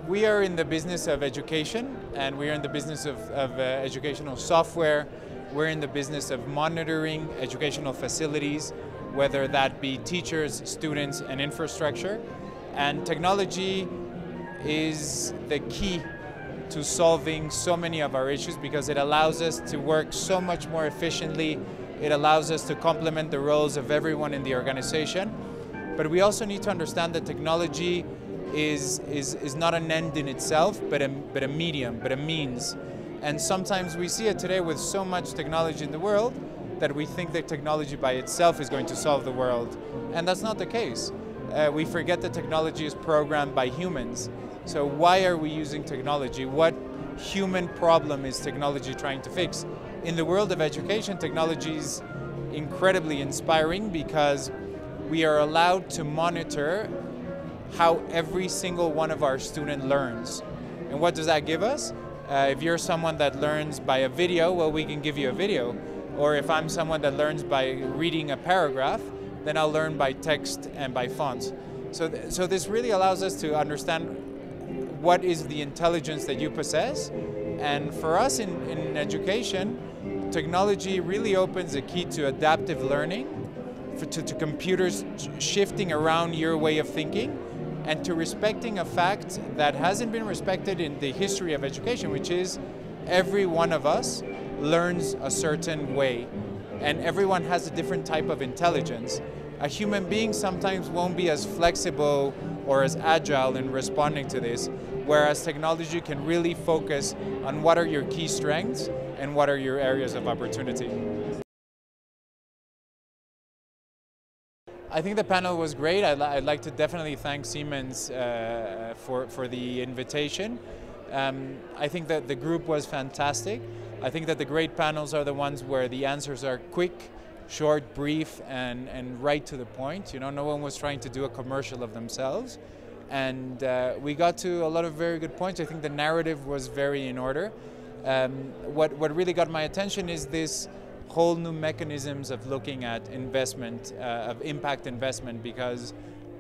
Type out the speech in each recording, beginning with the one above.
We are in the business of education, and we are in the business of educational software. We're in the business of monitoring educational facilities, whether that be teachers, students, and infrastructure. And technology is the key to solving so many of our issues because it allows us to work so much more efficiently. It allows us to complement the roles of everyone in the organization. But we also need to understand that technology is not an end in itself, but a medium, but a means. And sometimes we see it today with so much technology in the world that we think that technology by itself is going to solve the world. And that's not the case. We forget that technology is programmed by humans. So why are we using technology? What human problem is technology trying to fix? In the world of education, technology is incredibly inspiring because we are allowed to monitor how every single one of our students learns. And what does that give us? If you're someone that learns by a video, well, we can give you a video. Or if I'm someone that learns by reading a paragraph, then I'll learn by text and by fonts. So this really allows us to understand what is the intelligence that you possess. And for us in education, technology really opens a key to adaptive learning, to computers shifting around your way of thinking, and to respecting a fact that hasn't been respected in the history of education, which is every one of us learns a certain way, and everyone has a different type of intelligence. A human being sometimes won't be as flexible or as agile in responding to this, whereas technology can really focus on what are your key strengths and what are your areas of opportunity. I think the panel was great. I'd like to definitely thank Siemens for the invitation. I think that the group was fantastic. I think that the great panels are the ones where the answers are quick, short, brief, and right to the point. You know, no one was trying to do a commercial of themselves. And we got to a lot of very good points. I think the narrative was very in order. What really got my attention is this whole new mechanisms of looking at investment, of impact investment, because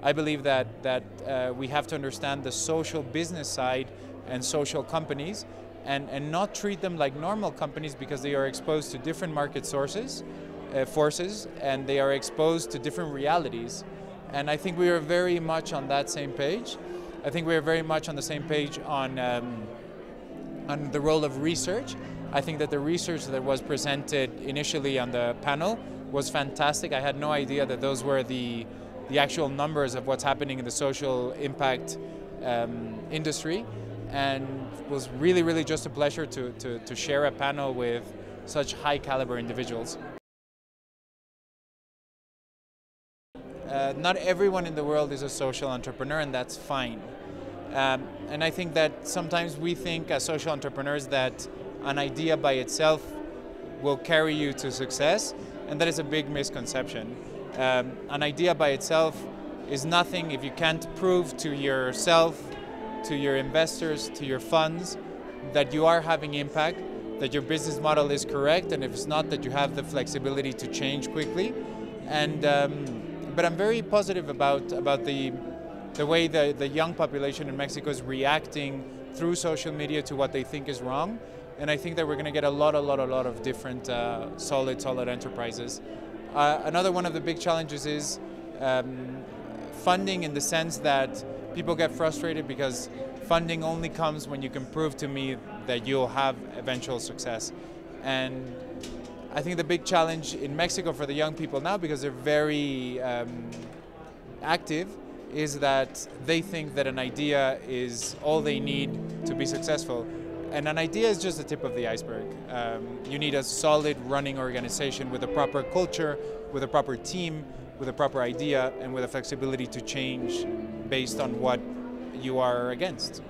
I believe that we have to understand the social business side and social companies and not treat them like normal companies because they are exposed to different market forces, and they are exposed to different realities. And I think we are very much on that same page. I think we are very much on the same page on the role of research. I think that the research that was presented initially on the panel was fantastic. I had no idea that those were the actual numbers of what's happening in the social impact industry, and it was really, really just a pleasure to share a panel with such high caliber individuals. Not everyone in the world is a social entrepreneur, and that's fine. And I think that sometimes we think as social entrepreneurs that an idea by itself will carry you to success, and that is a big misconception. An idea by itself is nothing if you can't prove to yourself, to your investors, to your funds, that you are having impact, that your business model is correct, and if it's not, that you have the flexibility to change quickly. And but I'm very positive about the way the young population in Mexico is reacting through social media to what they think is wrong. And I think that we're going to get a lot of different solid enterprises. Another one of the big challenges is funding, in the sense that people get frustrated because funding only comes when you can prove to me that you'll have eventual success. And I think the big challenge in Mexico for the young people now, because they're very active, is that they think that an idea is all they need to be successful. And an idea is just the tip of the iceberg. You need a solid running organization with a proper culture, with a proper team, with a proper idea, and with a flexibility to change based on what you are against.